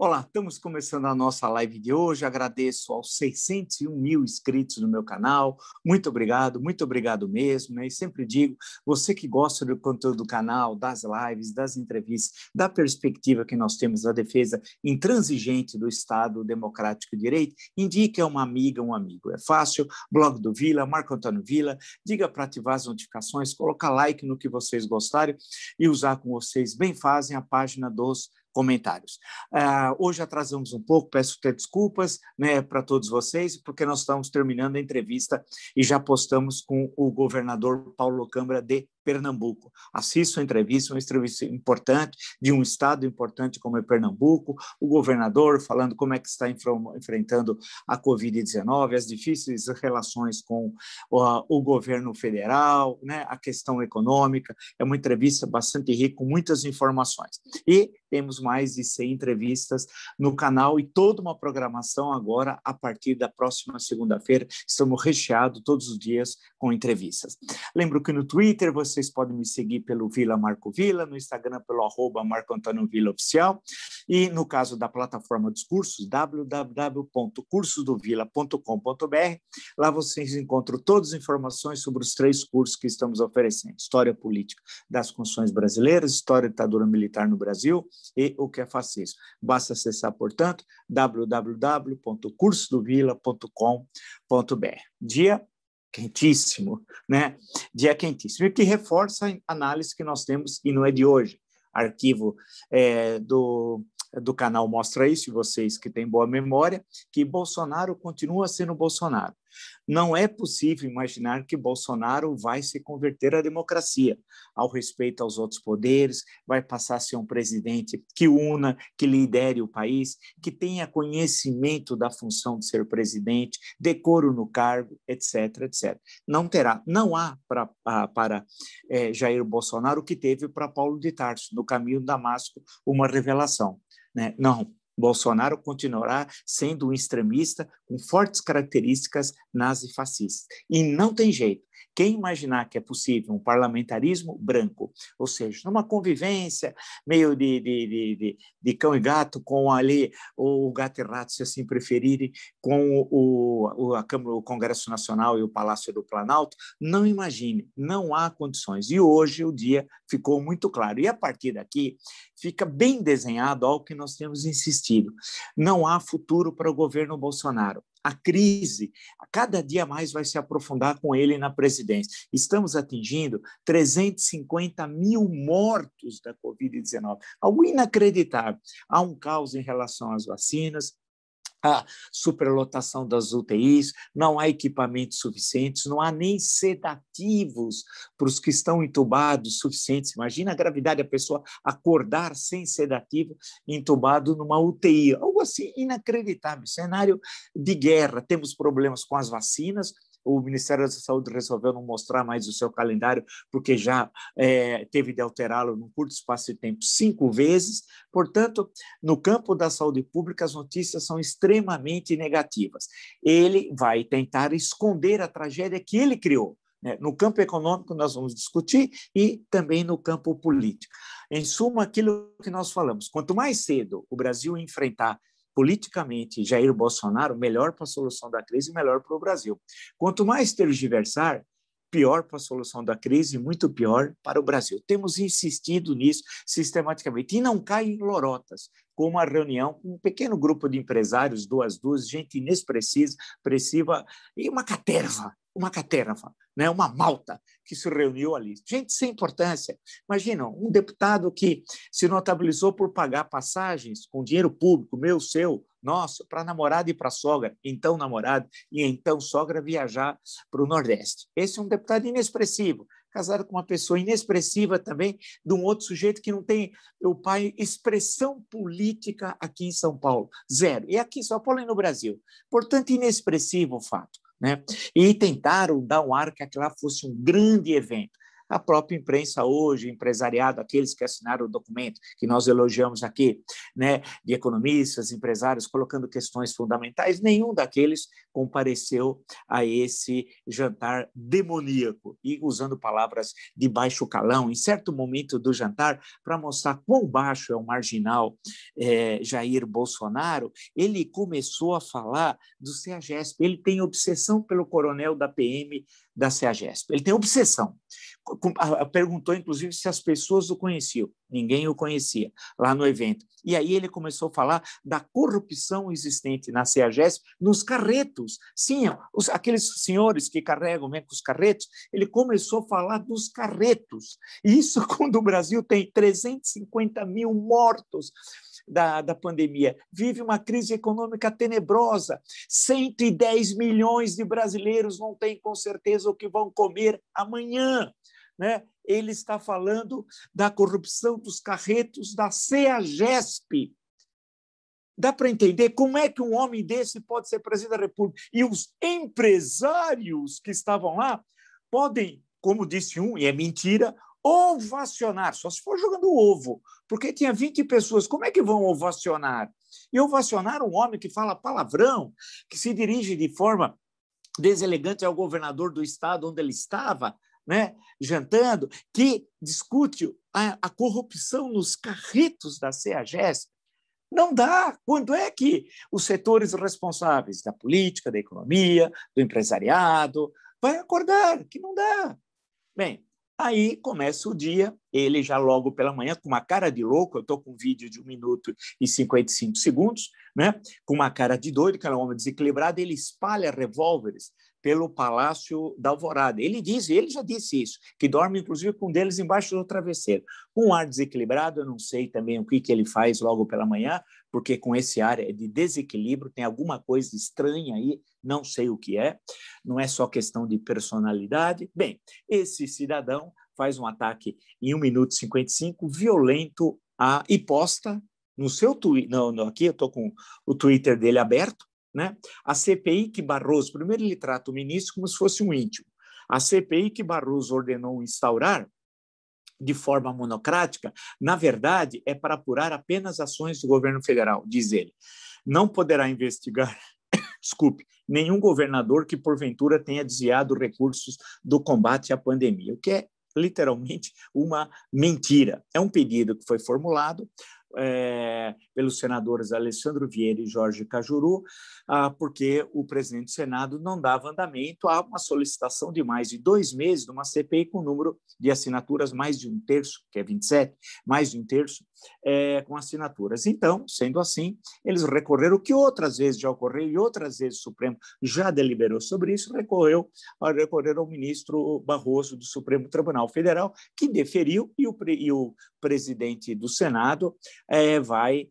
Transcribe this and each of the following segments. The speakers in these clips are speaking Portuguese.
Olá, estamos começando a nossa live de hoje. Agradeço aos 601 mil inscritos no meu canal. Muito obrigado mesmo. Né? E sempre digo, você que gosta do conteúdo do canal, das lives, das entrevistas, da perspectiva que nós temos da defesa intransigente do Estado Democrático de Direito, indique a uma amiga, um amigo. É fácil, blog do Vila, Marco Antônio Vila, diga para ativar as notificações, colocar like no que vocês gostarem e usar com vocês bem fazem a página dos comentários. Hoje atrasamos um pouco, peço até desculpas, né, para todos vocês, porque nós estamos terminando a entrevista e já postamos com o governador Paulo Câmara de Pernambuco. Assista a entrevista, uma entrevista importante de um estado importante como é Pernambuco, o governador falando como é que está enfrentando a Covid-19, as difíceis relações com o governo federal, né, a questão econômica. É uma entrevista bastante rica, com muitas informações. E temos mais de 100 entrevistas no canal e toda uma programação agora, a partir da próxima segunda-feira. Estamos recheados todos os dias com entrevistas. Lembro que no Twitter vocês podem me seguir pelo Vila Marco Vila, no Instagram pelo @Marco Antônio Vila Oficial e no caso da plataforma dos cursos, www.cursosdovila.com.br. Lá vocês encontram todas as informações sobre os 3 cursos que estamos oferecendo: História Política das Constituições Brasileiras, História da Ditadura Militar no Brasil e o que é fascismo. Basta acessar, portanto, www.cursosdovila.com.br. Dia quentíssimo, né? Dia quentíssimo, e que reforça a análise que nós temos, e não é de hoje. Arquivo do canal mostra isso, vocês que têm boa memória, que Bolsonaro continua sendo Bolsonaro. Não é possível imaginar que Bolsonaro vai se converter à democracia, ao respeito aos outros poderes, vai passar a ser um presidente que una, que lidere o país, que tenha conhecimento da função de ser presidente, decoro no cargo, etc, etc. Não há para Jair Bolsonaro o que teve para Paulo de Tarso, no caminho de Damasco, uma revelação. Né? Não, Bolsonaro continuará sendo um extremista com fortes características nazifascistas. E não tem jeito. Quem imaginar que é possível um parlamentarismo branco, ou seja, numa convivência meio de cão e gato, com ali o gato e rato, se assim preferirem, com a Câmara, o Congresso Nacional e o Palácio do Planalto, não imagine, não há condições. E hoje o dia ficou muito claro. E a partir daqui fica bem desenhado algo que nós temos insistido. Não há futuro para o governo Bolsonaro. A crise, a cada dia mais, vai se aprofundar com ele na presidência. Estamos atingindo 350 mil mortos da Covid-19. Algo inacreditável. Há um caos em relação às vacinas, a superlotação das UTIs, não há equipamentos suficientes, não há nem sedativos para os que estão entubados suficientes. Imagina a gravidade, a pessoa acordar sem sedativo, entubado numa UTI, algo assim inacreditável, cenário de guerra. Temos problemas com as vacinas. O Ministério da Saúde resolveu não mostrar mais o seu calendário, porque já teve de alterá-lo num curto espaço de tempo 5 vezes. Portanto, no campo da saúde pública, as notícias são extremamente negativas. Ele vai tentar esconder a tragédia que ele criou. No campo econômico, nós vamos discutir, e também no campo político. Em suma, aquilo que nós falamos, quanto mais cedo o Brasil enfrentar politicamente Jair Bolsonaro, melhor para a solução da crise, melhor para o Brasil. Quanto mais tergiversar, pior para a solução da crise, muito pior para o Brasil. Temos insistido nisso sistematicamente, e não cai em lorotas, como a reunião com um pequeno grupo de empresários, duas, gente inexpressiva, e uma caterva, né? Uma malta que se reuniu ali. Gente sem importância. Imagina, um deputado que se notabilizou por pagar passagens com dinheiro público, meu, seu, nosso, para namorada e para sogra, então namorado e então sogra, viajar para o Nordeste. Esse é um deputado inexpressivo, casado com uma pessoa inexpressiva também, de um outro sujeito que não tem, o pai, expressão política aqui em São Paulo. Zero. E aqui em São Paulo e no Brasil. Portanto, inexpressivo o fato. Né? E tentaram dar um ar que aquilo lá fosse um grande evento. A própria imprensa hoje, empresariado, aqueles que assinaram o documento que nós elogiamos aqui, né, de economistas, empresários, colocando questões fundamentais, nenhum daqueles compareceu a esse jantar demoníaco e usando palavras de baixo calão, em certo momento do jantar, para mostrar quão baixo é o marginal Jair Bolsonaro, ele começou a falar do CEAGESP. Ele tem obsessão pelo coronel da PM da CEAGESP. Ele tem obsessão. Perguntou, inclusive, se as pessoas o conheciam. Ninguém o conhecia lá no evento. E aí ele começou a falar da corrupção existente na CEAGESP nos carretos. Sim, aqueles senhores que carregam os carretos, ele começou a falar dos carretos. E isso quando o Brasil tem 350 mil mortos da pandemia, vive uma crise econômica tenebrosa, 110 milhões de brasileiros não têm com certeza o que vão comer amanhã, né? Ele está falando da corrupção dos carretos da CEAGESP. Dá para entender como é que um homem desse pode ser presidente da República? E os empresários que estavam lá podem, como disse um, e é mentira, ovacionar, só se for jogando ovo, porque tinha 20 pessoas, como é que vão ovacionar? E ovacionar um homem que fala palavrão, que se dirige de forma deselegante ao governador do estado onde ele estava, né, jantando, que discute a corrupção nos carretos da CEAGESP. Não dá. Quando é que os setores responsáveis da política, da economia, do empresariado, vai acordar? Que não dá. Bem, aí começa o dia, ele já logo pela manhã, com uma cara de louco, eu estou com um vídeo de 1 minuto e 55 segundos, né? Com uma cara de doido, que é um homem desequilibrado, ele espalha revólveres pelo Palácio da Alvorada. Ele já disse isso, que dorme inclusive com um deles embaixo do travesseiro. Com um ar desequilibrado, eu não sei também o que ele faz logo pela manhã, porque com esse ar de desequilíbrio tem alguma coisa estranha aí, não sei o que é, não é só questão de personalidade. Bem, esse cidadão faz um ataque em 1 minuto e 55, violento, e posta no seu Twitter, aqui eu estou com o Twitter dele aberto, né? A CPI que Barroso, primeiro ele trata o ministro como se fosse um íntimo, a CPI que Barroso ordenou instaurar de forma monocrática, na verdade, é para apurar apenas ações do governo federal, diz ele. Não poderá investigar, desculpe, nenhum governador que porventura tenha desviado recursos do combate à pandemia, o que é literalmente uma mentira. É um pedido que foi formulado pelos senadores Alessandro Vieira e Jorge Cajuru, porque o presidente do Senado não dava andamento a uma solicitação de mais de 2 meses de uma CPI com número de assinaturas mais de 1/3, que é 27, mais de 1/3 com assinaturas. Então, sendo assim, eles recorreram, o que outras vezes já ocorreu e outras vezes o Supremo já deliberou sobre isso, recorreram ao ministro Barroso do Supremo Tribunal Federal, que deferiu, e o presidente do Senado vai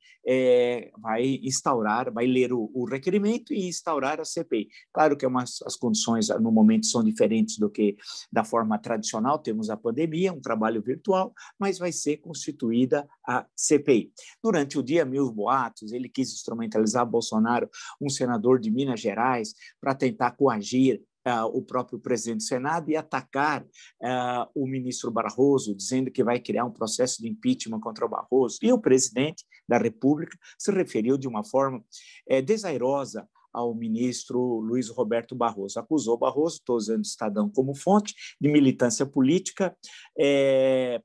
instaurar, vai ler o requerimento e instaurar a CPI. Claro que as condições no momento são diferentes do que da forma tradicional, temos a pandemia, um trabalho virtual, mas vai ser constituída a CPI. Durante o dia, mil boatos, ele quis instrumentalizar Bolsonaro, um senador de Minas Gerais, para tentar coagir o próprio presidente do Senado e atacar o ministro Barroso, dizendo que vai criar um processo de impeachment contra o Barroso. E o presidente da República se referiu de uma forma desairosa ao ministro Luiz Roberto Barroso. Acusou Barroso, estou usando o Estadão como fonte, de militância política, né,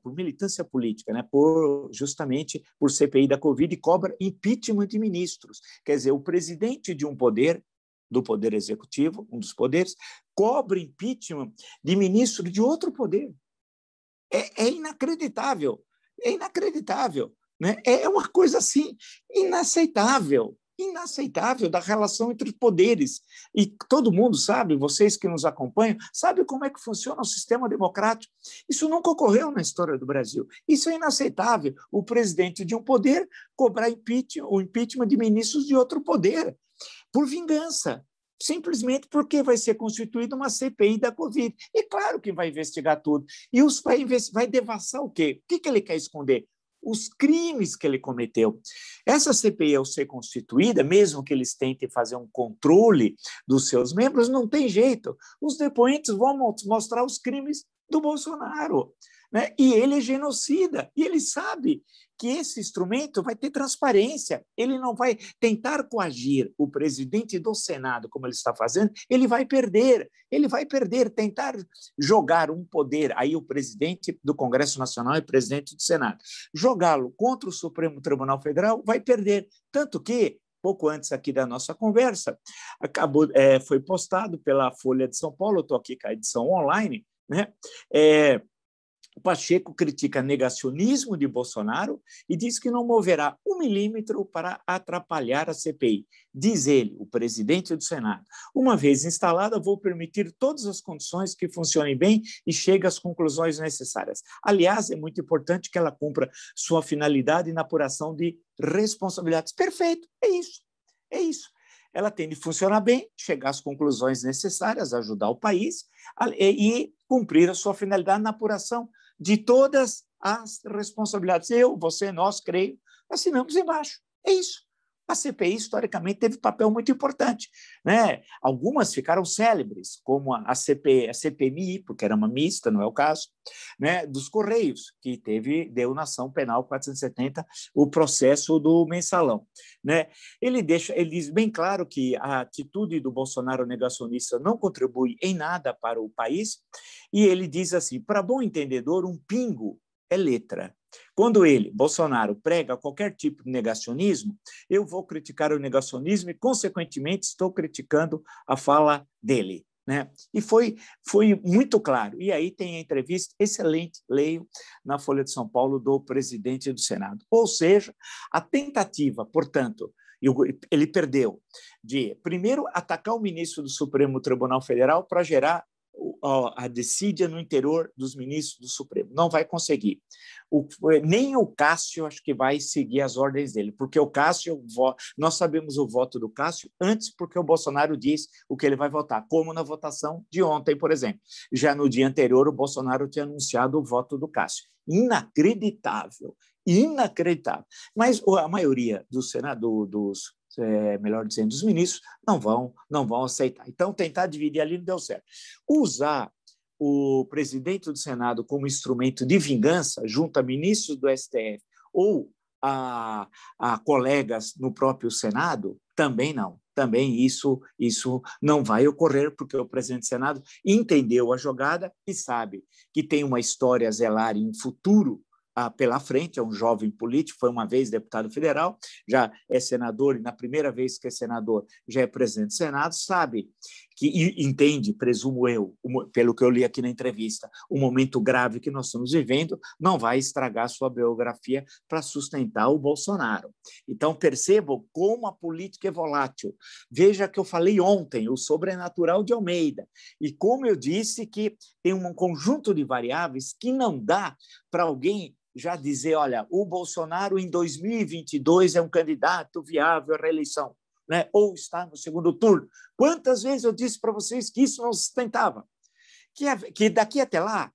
justamente por CPI da Covid, e cobra impeachment de ministros. Quer dizer, o presidente de um poder, do Poder Executivo, um dos poderes, cobra impeachment de ministro de outro poder. É inacreditável, né? É uma coisa assim, inaceitável da relação entre os poderes. E todo mundo sabe, vocês que nos acompanham, sabe como é que funciona o sistema democrático. Isso nunca ocorreu na história do Brasil. Isso é inaceitável, o presidente de um poder cobrar o impeachment de ministros de outro poder, por vingança, simplesmente porque vai ser constituída uma CPI da Covid. E claro que vai investigar tudo. E vai devassar o quê? O que ele quer esconder? Os crimes que ele cometeu. Essa CPI, ao ser constituída, mesmo que eles tentem fazer um controle dos seus membros, não tem jeito. Os depoentes vão mostrar os crimes do Bolsonaro, né? E ele é genocida, e ele sabe que esse instrumento vai ter transparência, ele não vai tentar coagir o presidente do Senado, como ele está fazendo, ele vai perder, tentar jogar um poder, aí o presidente do Congresso Nacional e presidente do Senado, jogá-lo contra o Supremo Tribunal Federal, vai perder, tanto que pouco antes aqui da nossa conversa, foi postado pela Folha de São Paulo, estou aqui com a edição online, né? O Pacheco critica negacionismo de Bolsonaro e diz que não moverá 1 milímetro para atrapalhar a CPI. Diz ele, o presidente do Senado, uma vez instalada, vou permitir todas as condições que funcionem bem e chegue às conclusões necessárias. Aliás, é muito importante que ela cumpra sua finalidade na apuração de responsabilidades. Perfeito, é isso, é isso. Ela tem de funcionar bem, chegar às conclusões necessárias, ajudar o país e cumprir a sua finalidade na apuração de todas as responsabilidades. Eu, você, nós, creio, assinamos embaixo. É isso. A CPI, historicamente, teve papel muito importante, né? Algumas ficaram célebres, como a CPMI, porque era uma mista, não é o caso, né? Dos Correios, que deu na ação penal 470 o processo do mensalão, né? Ele diz bem claro que a atitude do Bolsonaro negacionista não contribui em nada para o país, e ele diz assim, para bom entendedor, um pingo é letra. Quando ele, Bolsonaro, prega qualquer tipo de negacionismo, eu vou criticar o negacionismo e, consequentemente, estou criticando a fala dele, né? E foi muito claro. E aí tem a entrevista excelente, leio, na Folha de São Paulo, do presidente do Senado. Ou seja, a tentativa, portanto, ele perdeu de, primeiro, atacar o ministro do Supremo Tribunal Federal para gerar a desídia no interior dos ministros do Supremo. Não vai conseguir. Nem o Cássio acho que vai seguir as ordens dele, porque o Cássio, nós sabemos o voto do Cássio antes porque o Bolsonaro diz o que ele vai votar, como na votação de ontem, por exemplo. Já no dia anterior, o Bolsonaro tinha anunciado o voto do Cássio. Inacreditável, inacreditável. Mas a maioria do Senado, melhor dizendo, dos ministros, não vão aceitar. Então, tentar dividir ali não deu certo. Usar o presidente do Senado como instrumento de vingança junto a ministros do STF ou a colegas no próprio Senado, também não. Também isso não vai ocorrer, porque o presidente do Senado entendeu a jogada e sabe que tem uma história a zelar em futuro pela frente, é um jovem político, foi uma vez deputado federal, já é senador, e na primeira vez que é senador já é presidente do Senado, sabe que entende, presumo eu, pelo que eu li aqui na entrevista, o momento grave que nós estamos vivendo, não vai estragar sua biografia para sustentar o Bolsonaro. Então, percebam como a política é volátil. Veja que eu falei ontem, o sobrenatural de Almeida, e como eu disse que tem um conjunto de variáveis que não dá para alguém já dizer, olha, o Bolsonaro em 2022 é um candidato viável à reeleição, né? Ou está no segundo turno. Quantas vezes eu disse para vocês que isso não se sustentava? Que daqui até lá,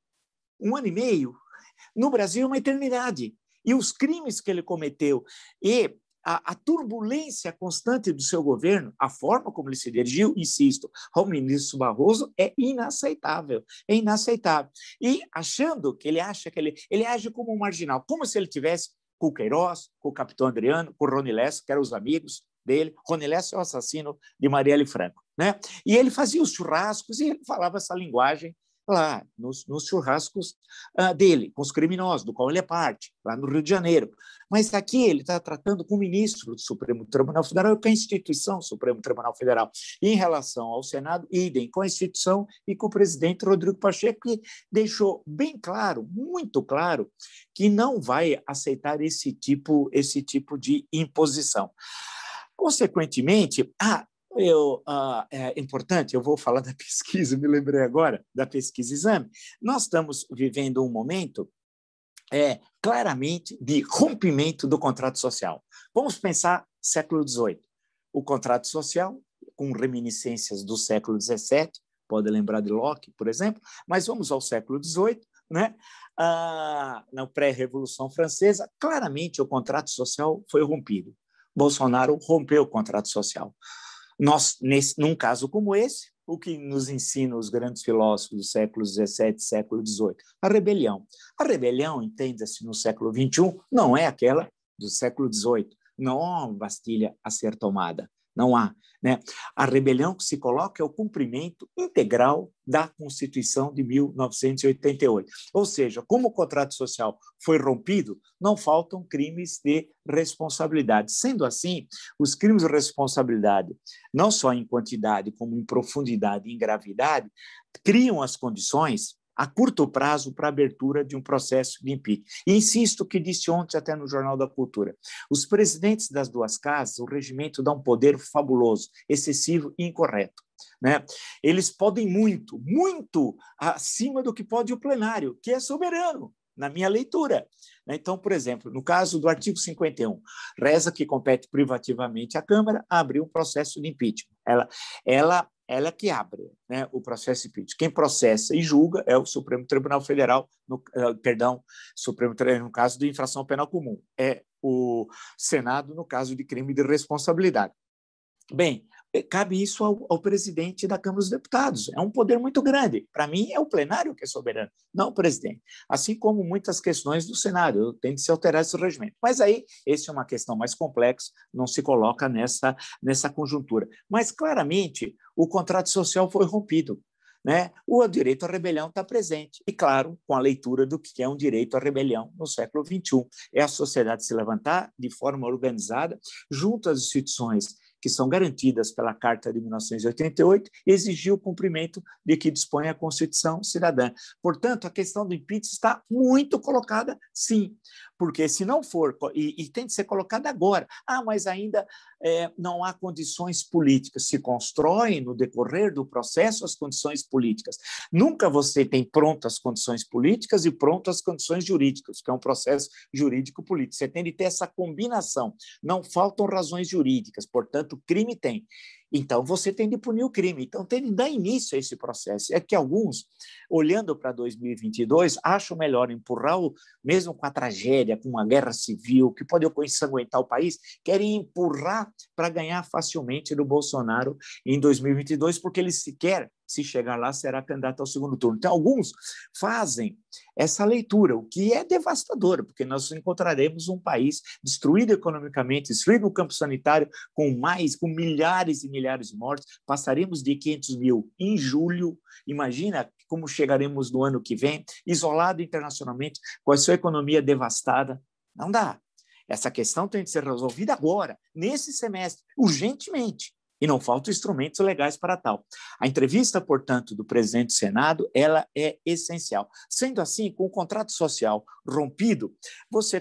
1 ano e meio, no Brasil é uma eternidade. E os crimes que ele cometeu e a turbulência constante do seu governo, a forma como ele se dirigiu, insisto, ao ministro Barroso é inaceitável, é inaceitável. E achando que ele acha que ele age como um marginal, como se ele tivesse com o Queiroz, com o capitão Adriano, com o Rony Lessa, que eram os amigos dele. Rony Lessa é o assassino de Marielle Franco, né? E ele fazia os churrascos e ele falava essa linguagem lá nos churrascos dele, com os criminosos, do qual ele é parte, lá no Rio de Janeiro. Mas aqui ele está tratando com o ministro do Supremo Tribunal Federal e com a instituição Supremo Tribunal Federal. E em relação ao Senado, idem com a instituição e com o presidente Rodrigo Pacheco, que deixou bem claro, muito claro, que não vai aceitar esse tipo de imposição. Consequentemente, é importante, eu vou falar da pesquisa, me lembrei agora da pesquisa Exame. Nós estamos vivendo um momento claramente de rompimento do contrato social. Vamos pensar século XVIII. O contrato social, com reminiscências do século XVII, pode lembrar de Locke, por exemplo, mas vamos ao século XVIII, né? Na pré-revolução francesa, claramente o contrato social foi rompido. Bolsonaro rompeu o contrato social. Num caso como esse, o que nos ensinam os grandes filósofos do século XVII, século XVIII? A rebelião. A rebelião, entenda-se, no século XXI, não é aquela do século XVIII. Não há uma Bastilha a ser tomada. Não há. Né? A rebelião que se coloca é o cumprimento integral da Constituição de 1988. Ou seja, como o contrato social foi rompido, não faltam crimes de responsabilidade. Sendo assim, os crimes de responsabilidade, não só em quantidade, como em profundidade e em gravidade, criam as condições a curto prazo para a abertura de um processo de impeachment. E insisto que disse ontem até no Jornal da Cultura, os presidentes das duas casas, o regimento dá um poder fabuloso, excessivo e incorreto. Né? Eles podem muito acima do que pode o plenário, que é soberano, na minha leitura. Então, por exemplo, no caso do artigo 51, reza que compete privativamente à Câmara abrir um processo de impeachment. Ela que abre, né, o processo de impeachment. Quem processa e julga é o Supremo Tribunal Federal, no caso de infração penal comum. É o Senado, no caso de crime de responsabilidade. Bem, cabe isso ao presidente da Câmara dos Deputados. É um poder muito grande. Para mim, é o plenário que é soberano, não o presidente. Assim como muitas questões do Senado, tem de se alterar esse regimento. Mas aí, essa é uma questão mais complexa, não se coloca nessa conjuntura. Mas, claramente, o contrato social foi rompido. Né? O direito à rebelião está presente. E, claro, com a leitura do que é um direito à rebelião no século XXI. É a sociedade se levantar de forma organizada, junto às instituições que são garantidas pela Carta de 1988, e exigir o cumprimento de que dispõe a Constituição cidadã. Portanto, a questão do impeachment está muito colocada, sim, porque se não for, e tem de ser colocada agora, mas ainda não há condições políticas, se constroem no decorrer do processo as condições políticas. Nunca você tem prontas condições políticas e prontas condições jurídicas, que é um processo jurídico-político. Você tem de ter essa combinação. Não faltam razões jurídicas, portanto, o crime tem. Então, você tem de punir o crime. Então, tem de dar início a esse processo. É que alguns, olhando para 2022, acham melhor empurrar, mesmo com a tragédia, com uma guerra civil, que pode ensanguentar o país, querem empurrar para ganhar facilmente do Bolsonaro em 2022, porque ele sequer, se chegar lá, será candidato ao segundo turno. Então, alguns fazem essa leitura, o que é devastador, porque nós encontraremos um país destruído economicamente, destruído no campo sanitário, com milhares e milhares de mortes, passaremos de 500 mil em julho, imagina como chegaremos no ano que vem, isolado internacionalmente, com a sua economia devastada, não dá. Essa questão tem de ser resolvida agora, nesse semestre, urgentemente. E não faltam instrumentos legais para tal. A entrevista, portanto, do presidente do Senado, ela é essencial. Sendo assim, com o contrato social rompido, você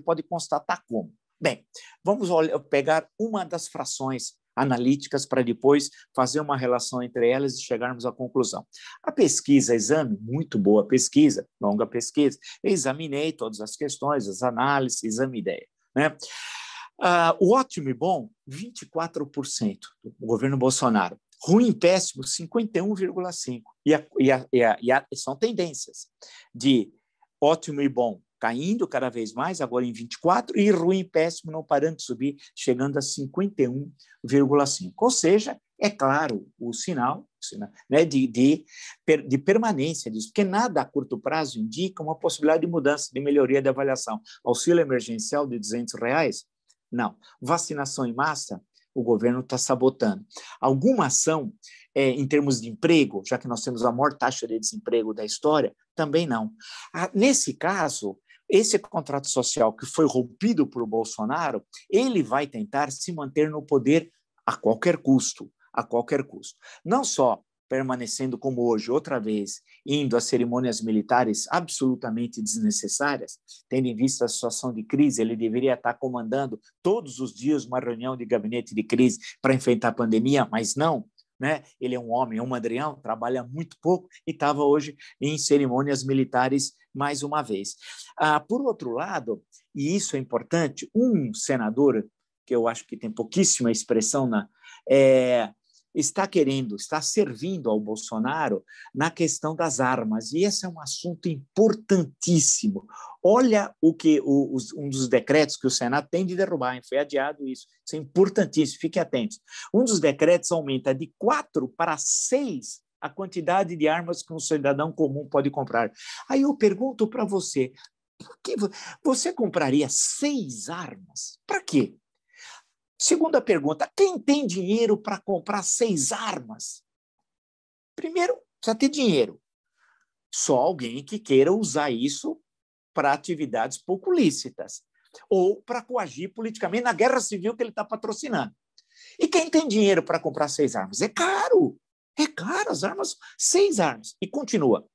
pode constatar como. Bem, vamos pegar uma das frações analíticas para depois fazer uma relação entre elas e chegarmos à conclusão. A pesquisa, exame, muito boa pesquisa, longa pesquisa, eu examinei todas as questões, as análises, exame ideia, né? O ótimo e bom, 24% do governo Bolsonaro. Ruim e péssimo, 51,5%. E são tendências de ótimo e bom caindo cada vez mais, agora em 24%, e ruim e péssimo não parando de subir, chegando a 51,5%. Ou seja, é claro o sinal, né, de permanência disso, porque nada a curto prazo indica uma possibilidade de mudança, de melhoria da avaliação. Auxílio emergencial de R$200, não. Vacinação em massa, o governo está sabotando. Alguma ação em termos de emprego, já que nós temos a maior taxa de desemprego da história, também não. Nesse caso, esse contrato social que foi rompido por Bolsonaro, ele vai tentar se manter no poder a qualquer custo, Não só permanecendo como hoje, outra vez, indo a cerimônias militares absolutamente desnecessárias, tendo em vista a situação de crise, ele deveria estar comandando todos os dias uma reunião de gabinete de crise para enfrentar a pandemia, mas não, né? Ele é um homem, é um mandrião, trabalha muito pouco e estava hoje em cerimônias militares mais uma vez. Por outro lado, e isso é importante, um senador, que eu acho que tem pouquíssima expressão está servindo ao Bolsonaro na questão das armas. E esse é um assunto importantíssimo. Olha um dos decretos que o Senado tem de derrubar, hein? Foi adiado isso. Isso é importantíssimo, fiquem atentos. Um dos decretos aumenta de 4 para 6 a quantidade de armas que um cidadão comum pode comprar. Aí eu pergunto para você, por que você compraria 6 armas? Para quê? Segunda pergunta, quem tem dinheiro para comprar 6 armas? Primeiro, precisa ter dinheiro. Só alguém que queira usar isso para atividades pouco lícitas ou para coagir politicamente na guerra civil que ele está patrocinando. E quem tem dinheiro para comprar 6 armas? É caro as armas, 6 armas. E continua,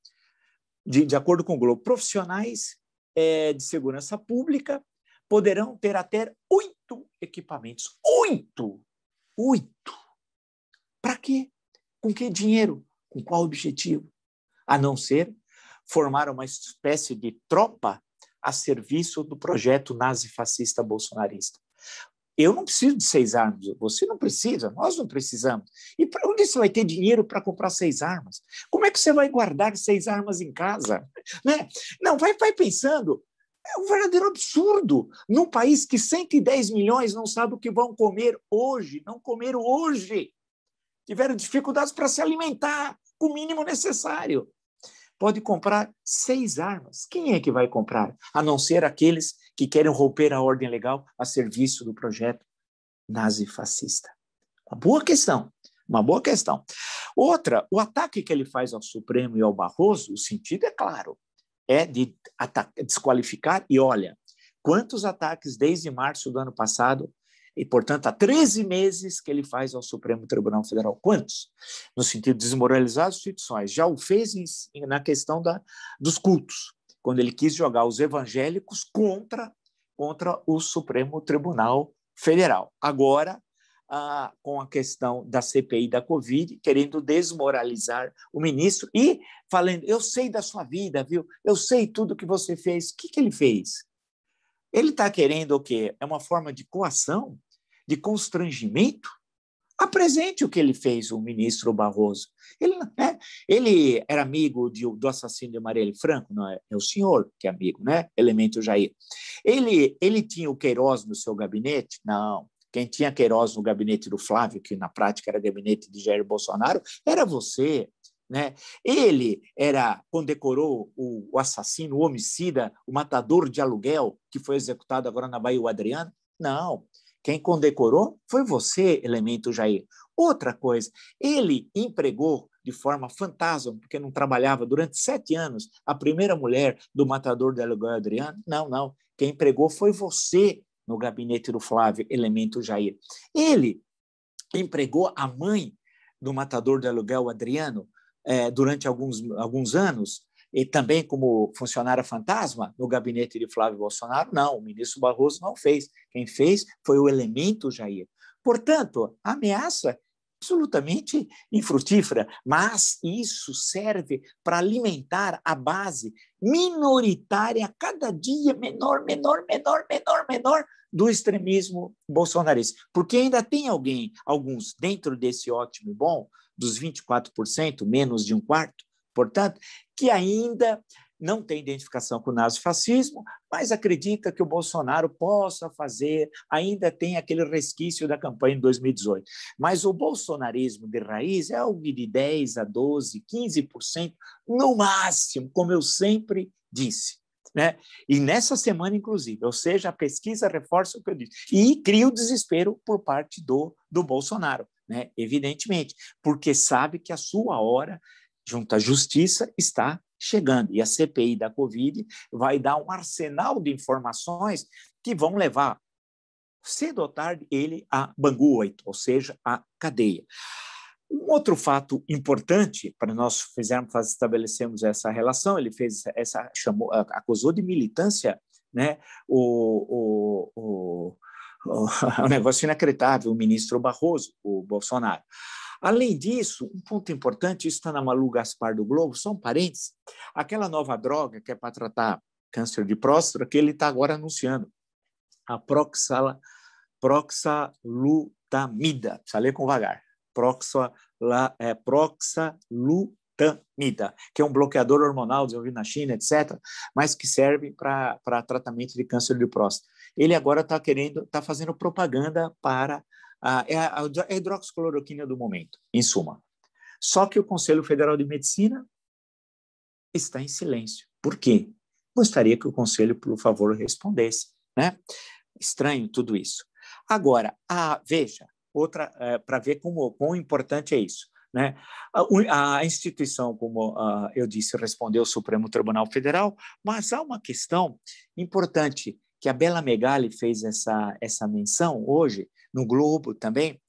de acordo com o Globo, profissionais de segurança pública poderão ter até 8 equipamentos. 8! Para quê? Com que dinheiro? Com qual objetivo? A não ser formar uma espécie de tropa a serviço do projeto nazifascista bolsonarista. Eu não preciso de 6 armas, você não precisa, nós não precisamos. E para onde você vai ter dinheiro para comprar 6 armas? Como é que você vai guardar 6 armas em casa? Né? Não, vai pensando. É um verdadeiro absurdo. Num país que 110 milhões não sabem o que vão comer hoje, não comeram hoje. Tiveram dificuldades para se alimentar com o mínimo necessário. Pode comprar 6 armas. Quem é que vai comprar? A não ser aqueles que querem romper a ordem legal a serviço do projeto nazifascista. Uma boa questão. Outra, o ataque que ele faz ao Supremo e ao Barroso, o sentido é claro, é de desqualificar. E olha, quantos ataques desde março do ano passado, e, portanto, há 13 meses que ele faz ao Supremo Tribunal Federal. Quantos? No sentido de desmoralizar as instituições. Já o fez na questão dos cultos, quando ele quis jogar os evangélicos contra o Supremo Tribunal Federal. Agora, com a questão da CPI da Covid, querendo desmoralizar o ministro e falando, eu sei da sua vida, viu? Eu sei tudo que você fez. O que ele fez? Ele está querendo o quê? É uma forma de coação, de constrangimento? Apresente o que ele fez, o ministro Barroso. Ele era amigo do assassino de Marielle Franco, não é? É o senhor que é amigo, né? Elemento Jair. Ele tinha o Queiroz no seu gabinete? Não. Quem tinha Queiroz no gabinete do Flávio, que na prática era gabinete de Jair Bolsonaro, era você. Né? Ele condecorou o assassino, o homicida, o matador de aluguel, que foi executado agora na Bahia, o Adriano? Não. Quem condecorou foi você, Elemento Jair. Outra coisa, ele empregou de forma fantasma, porque não trabalhava durante 7 anos, a primeira mulher do matador de aluguel, Adriano? Não. Quem empregou foi você no gabinete do Flávio, Elemento Jair. Ele empregou a mãe do matador de aluguel, Adriano, durante alguns anos, e também como funcionária fantasma no gabinete de Flávio Bolsonaro? Não, o ministro Barroso não fez. Quem fez foi o Elemento Jair. Portanto, a ameaça absolutamente infrutífera, mas isso serve para alimentar a base minoritária, cada dia menor, do extremismo bolsonarista. Porque ainda tem alguns dentro desse ótimo e bom, dos 24%, menos de um quarto, portanto, que ainda não tem identificação com o nazifascismo, mas acredita que o Bolsonaro possa fazer, ainda tem aquele resquício da campanha de 2018. Mas o bolsonarismo de raiz é algo de 10% a 12%, 15% no máximo, como eu sempre disse. Né? E nessa semana, inclusive, ou seja, a pesquisa reforça o que eu disse, e cria o desespero por parte do Bolsonaro. Né? Evidentemente, porque sabe que a sua hora junto à justiça está chegando, e a CPI da Covid vai dar um arsenal de informações que vão levar, cedo ou tarde, ele a Bangu 8, ou seja, a cadeia. Um outro fato importante para nós estabelecermos essa relação, ele fez acusou de militância, né, um negócio inacreditável, o ministro Barroso, o Bolsonaro. Além disso, um ponto importante, isso está na Malu Gaspar do Globo, só um parênteses, aquela nova droga que é para tratar câncer de próstata, que ele está agora anunciando, a proxalutamida, precisa ler com vagar, proxalutamida, que é um bloqueador hormonal desenvolvido na China, etc., mas que serve para tratamento de câncer de próstata. Ele agora está fazendo propaganda para a hidroxicloroquina do momento, em suma. Só que o Conselho Federal de Medicina está em silêncio. Por quê? Gostaria que o Conselho, por favor, respondesse, né? Estranho tudo isso. Agora, veja, outra, para ver quão importante é isso, né? A instituição, como eu disse, respondeu ao Supremo Tribunal Federal, mas há uma questão importante que a Bela Megali fez essa menção hoje, no Globo também,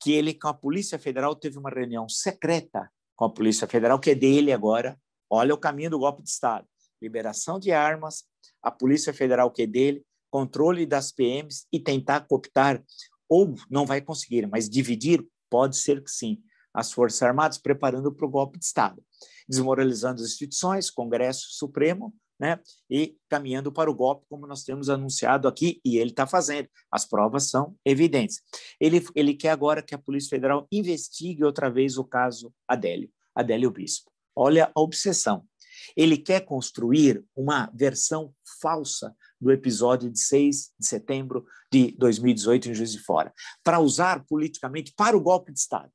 que ele, com a Polícia Federal, teve uma reunião secreta com a Polícia Federal, que é dele agora. Olha o caminho do golpe de Estado. Liberação de armas, a Polícia Federal, que é dele, controle das PMs e tentar cooptar, ou não vai conseguir, mas dividir, pode ser que sim, as Forças Armadas, preparando para o golpe de Estado, desmoralizando as instituições, Congresso Supremo, né, e caminhando para o golpe, como nós temos anunciado aqui, e ele está fazendo. As provas são evidentes. Ele quer agora que a Polícia Federal investigue outra vez o caso Adélio Bispo. Olha a obsessão. Ele quer construir uma versão falsa do episódio de 6 de setembro de 2018 em Juiz de Fora, para usar politicamente para o golpe de Estado.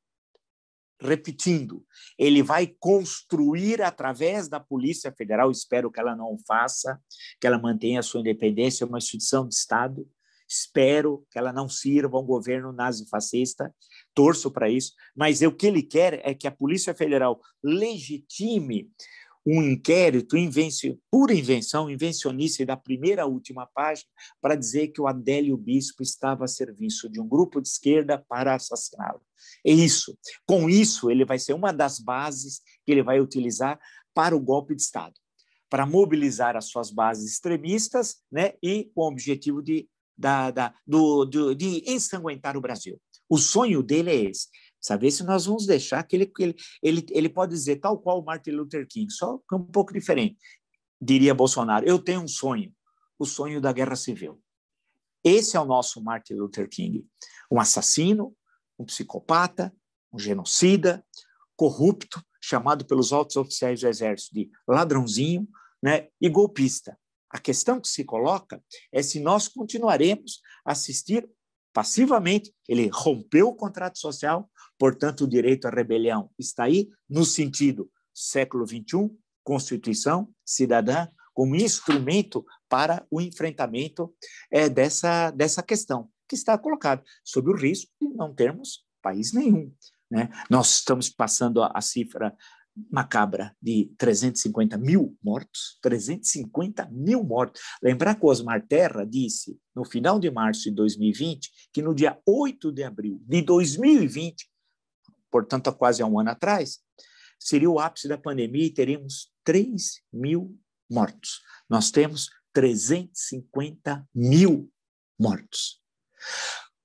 Repetindo, ele vai construir através da Polícia Federal, espero que ela não faça, que ela mantenha a sua independência, uma instituição de Estado, espero que ela não sirva a um governo nazifascista, torço para isso, mas o que ele quer é que a Polícia Federal legitime um inquérito pura invenção, invencionice da primeira à última página, para dizer que o Adélio Bispo estava a serviço de um grupo de esquerda para assassiná-lo. É isso. Com isso, ele vai ser uma das bases que ele vai utilizar para o golpe de Estado, para mobilizar as suas bases extremistas, né, e com o objetivo de ensanguentar o Brasil. O sonho dele é esse. Saber se nós vamos deixar que ele pode dizer, tal qual o Martin Luther King, só que um pouco diferente. Diria Bolsonaro, eu tenho um sonho, o sonho da guerra civil. Esse é o nosso Martin Luther King. Um assassino, um psicopata, um genocida, corrupto, chamado pelos altos oficiais do Exército de ladrãozinho, né, e golpista. A questão que se coloca é se nós continuaremos a assistir passivamente. Ele rompeu o contrato social, portanto, o direito à rebelião está aí, no sentido século XXI, Constituição cidadã, como instrumento para o enfrentamento dessa questão, que está colocada sob o risco de não termos país nenhum, né? Nós estamos passando a cifra macabra de 350 mil mortos, 350 mil mortos. Lembrar que o Osmar Terra disse, no final de março de 2020, que no dia 8 de abril de 2020, portanto, há quase um ano atrás, seria o ápice da pandemia e teríamos 3 mil mortos. Nós temos 350 mil mortos.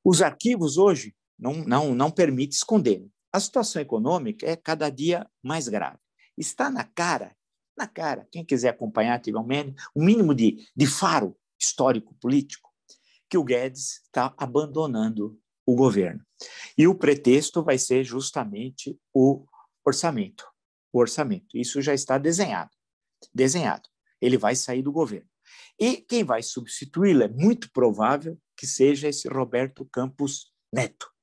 Os arquivos hoje não permitem esconder. A situação econômica é cada dia mais grave. Está na cara, quem quiser acompanhar, tiver um mínimo de faro histórico-político, que o Guedes está abandonando o governo. E o pretexto vai ser justamente o orçamento. O orçamento. Isso já está desenhado. Ele vai sair do governo. E quem vai substituí-lo é muito provável que seja esse Roberto Campos Neto.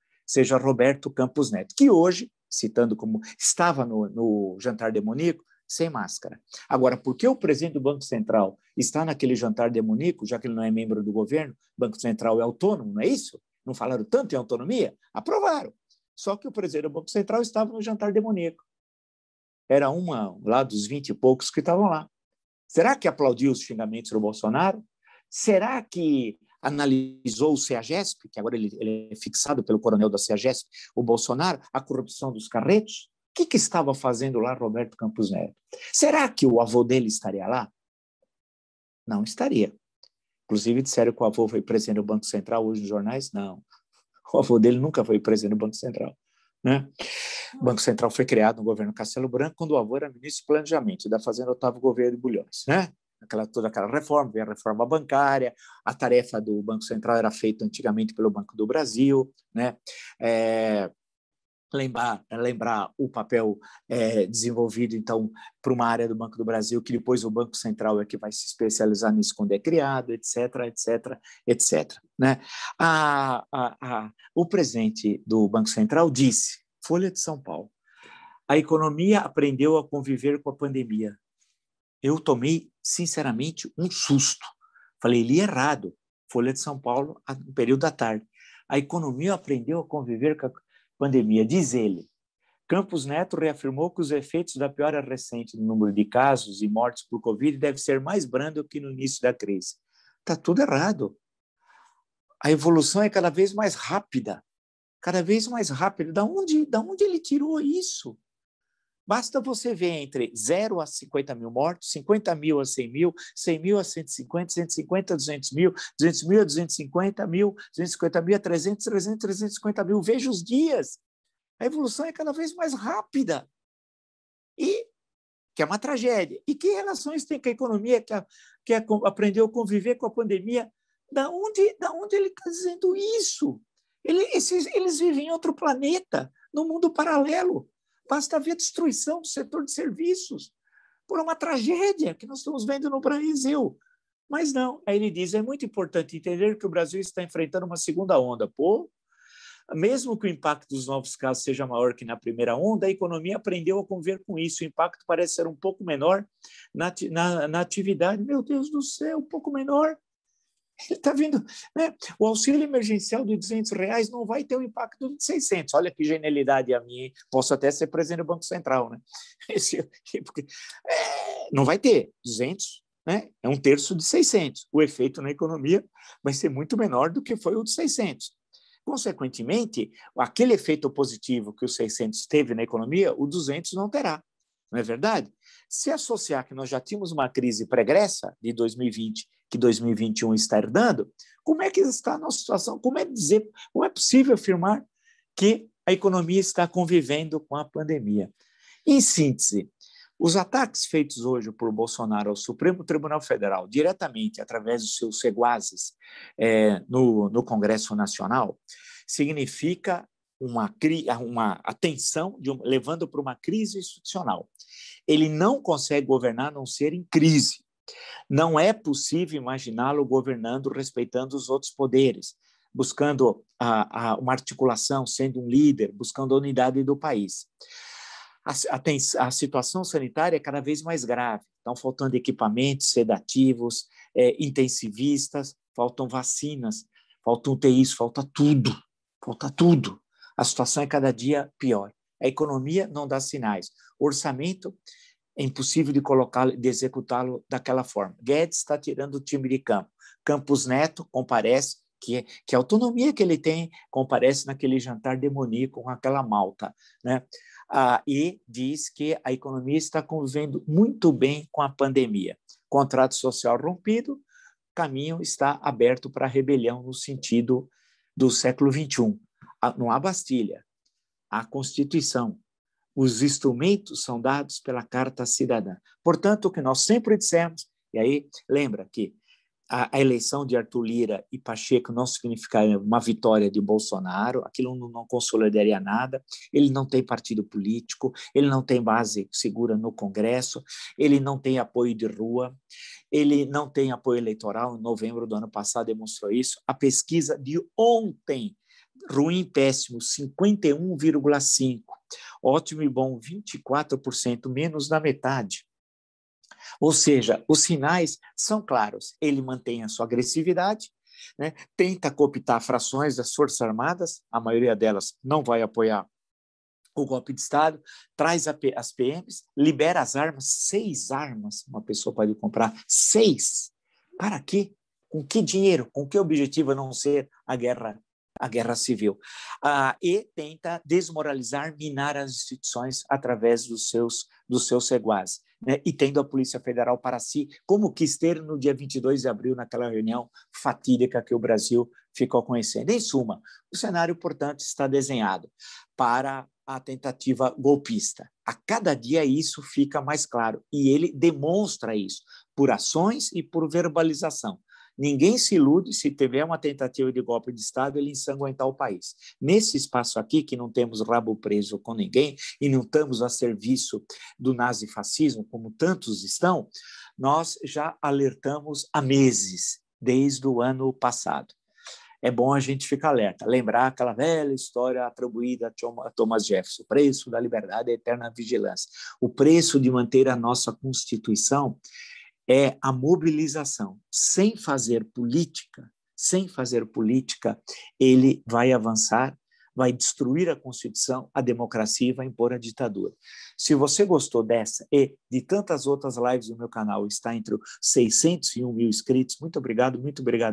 Que hoje, citando como estava no jantar demoníaco, sem máscara. Agora, por que o presidente do Banco Central está naquele jantar demoníaco, já que ele não é membro do governo? O Banco Central é autônomo, não é isso? Não falaram tanto em autonomia? Aprovaram. Só que o presidente do Banco Central estava no jantar demoníaco. Era lá dos 20 e poucos que estavam lá. Será que aplaudiu os xingamentos do Bolsonaro? Será que analisou o CEAGESP, que agora ele é fixado pelo coronel da CEAGESP, o Bolsonaro, a corrupção dos carretos? O que estava fazendo lá Roberto Campos Neto? Será que o avô dele estaria lá? Não estaria. Inclusive disseram que o avô foi presidente do Banco Central hoje nos jornais. Não. O avô dele nunca foi presidente do Banco Central, né? O Banco Central foi criado no governo Castelo Branco, quando o avô era ministro de Planejamento, da Fazenda Otávio Gouveia de Bulhões, né? Toda aquela reforma, veio a reforma bancária, a tarefa do Banco Central era feita antigamente pelo Banco do Brasil, né? lembrar o papel desenvolvido, então, para uma área do Banco do Brasil, que depois o Banco Central é que vai se especializar nisso quando é criado, etc., etc., etc. Né? O presidente do Banco Central disse, Folha de São Paulo, a economia aprendeu a conviver com a pandemia. Eu tomei, sinceramente, um susto. Falei, li errado. Folha de São Paulo, no período da tarde. A economia aprendeu a conviver com a pandemia, diz ele. Campos Neto reafirmou que os efeitos da piora recente no número de casos e mortes por Covid deve ser mais brando que no início da crise. Está tudo errado. A evolução é cada vez mais rápida. Cada vez mais rápida. Da onde ele tirou isso? Basta você ver entre 0 a 50 mil mortos, 50 mil a 100 mil, 100 mil a 150, 150 a 200 mil, 200 mil a 250 mil, 250 mil a 300, 300, 350 mil. Veja os dias. A evolução é cada vez mais rápida. E que é uma tragédia. E que relações tem com a economia que aprendeu a conviver com a pandemia? Da onde ele está dizendo isso? Eles vivem em outro planeta, num mundo paralelo. Basta ver a destruição do setor de serviços por uma tragédia que nós estamos vendo no Brasil. Mas não, aí ele diz, é muito importante entender que o Brasil está enfrentando uma segunda onda. Pô, mesmo que o impacto dos novos casos seja maior que na primeira onda, a economia aprendeu a conviver com isso. O impacto parece ser um pouco menor na atividade. Meu Deus do céu, um pouco menor. Ele está vendo, né? O auxílio emergencial de R$200 não vai ter um impacto de 600. Olha que genialidade a minha. Posso até ser presidente do Banco Central, né? Não vai ter 200, né? É um terço de 600. O efeito na economia vai ser muito menor do que foi o de 600. Consequentemente, aquele efeito positivo que o 600 teve na economia, o 200 não terá. Não é verdade? Se associar que nós já tínhamos uma crise pregressa de 2020, que 2021 está herdando, como é que está a nossa situação? Como é possível afirmar que a economia está convivendo com a pandemia? Em síntese, os ataques feitos hoje por Bolsonaro ao Supremo Tribunal Federal, diretamente através dos seus seguazes no Congresso Nacional, significa uma atenção, levando para uma crise institucional. Ele não consegue governar a não ser em crise. Não é possível imaginá-lo governando, respeitando os outros poderes, buscando uma articulação, sendo um líder, buscando a unidade do país. A situação sanitária é cada vez mais grave. Estão faltando equipamentos sedativos, intensivistas, faltam vacinas, faltam UTIs, falta tudo. Falta tudo. A situação é cada dia pior. A economia não dá sinais. O orçamento é impossível de executá-lo daquela forma. Guedes está tirando o time de campo. Campos Neto comparece, que a autonomia que ele tem, comparece naquele jantar demoníaco com aquela malta, né? E diz que a economia está convivendo muito bem com a pandemia. Contrato social rompido, caminho está aberto para a rebelião no sentido do século XXI. Não há Bastilha, há Constituição. Os instrumentos são dados pela Carta Cidadã. Portanto, o que nós sempre dissemos, e aí lembra que a eleição de Arthur Lira e Pacheco não significaria uma vitória de Bolsonaro, aquilo não consolidaria nada, ele não tem partido político, ele não tem base segura no Congresso, ele não tem apoio de rua, ele não tem apoio eleitoral, em novembro do ano passado demonstrou isso. A pesquisa de ontem, ruim, péssimo, 51,5%, ótimo e bom, 24%, menos da metade. Ou seja, os sinais são claros. Ele mantém a sua agressividade, né? Tenta cooptar frações das Forças Armadas, a maioria delas não vai apoiar o golpe de Estado, traz as PMs, libera as armas, 6 armas uma pessoa pode comprar, 6. Para quê? Com que dinheiro? Com que objetivo a não ser a guerra civil? E tenta desmoralizar, minar as instituições através dos seus seguazes, né? E tendo a Polícia Federal para si, como quis ter no dia 22 de abril, naquela reunião fatídica que o Brasil ficou conhecendo. Em suma, o cenário, portanto, está desenhado para a tentativa golpista. A cada dia isso fica mais claro, e ele demonstra isso por ações e por verbalização. Ninguém se ilude se tiver uma tentativa de golpe de Estado, ele ensanguentar o país. Nesse espaço aqui, que não temos rabo preso com ninguém e não estamos a serviço do nazifascismo, como tantos estão, nós já alertamos há meses, desde o ano passado. É bom a gente ficar alerta, lembrar aquela velha história atribuída a Thomas Jefferson, o preço da liberdade é a eterna vigilância. O preço de manter a nossa Constituição é a mobilização. Sem fazer política, ele vai avançar, vai destruir a Constituição, a democracia e vai impor a ditadura. Se você gostou dessa e de tantas outras lives do meu canal, está entre os 601 mil inscritos, muito obrigado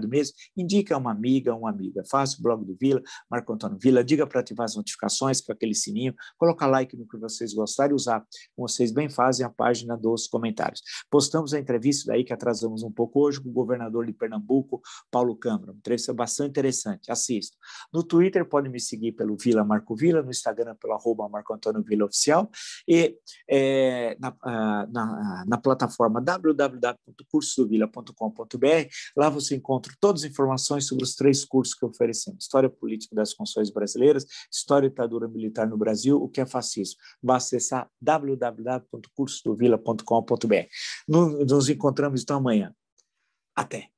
mesmo. Indique a uma amiga, um amigo. Faça o blog do Vila, Marco Antônio Vila, diga para ativar as notificações com aquele sininho, coloca like no que vocês gostarem e usar, como vocês bem fazem, a página dos comentários. Postamos a entrevista daí que atrasamos um pouco hoje com o governador de Pernambuco, Paulo Câmara. Uma entrevista bastante interessante, assista. No Twitter pode me seguir pelo Vila Marco Vila, no Instagram pelo @Marco Antônio Vila Oficial e na plataforma www.cursodovila.com.br. Lá você encontra todas as informações sobre os 3 cursos que oferecemos: História Política das Constituições Brasileiras, História e Ditadura Militar no Brasil, o que é fascismo. Basta acessar www.cursodovila.com.br. Nos encontramos então amanhã. Até!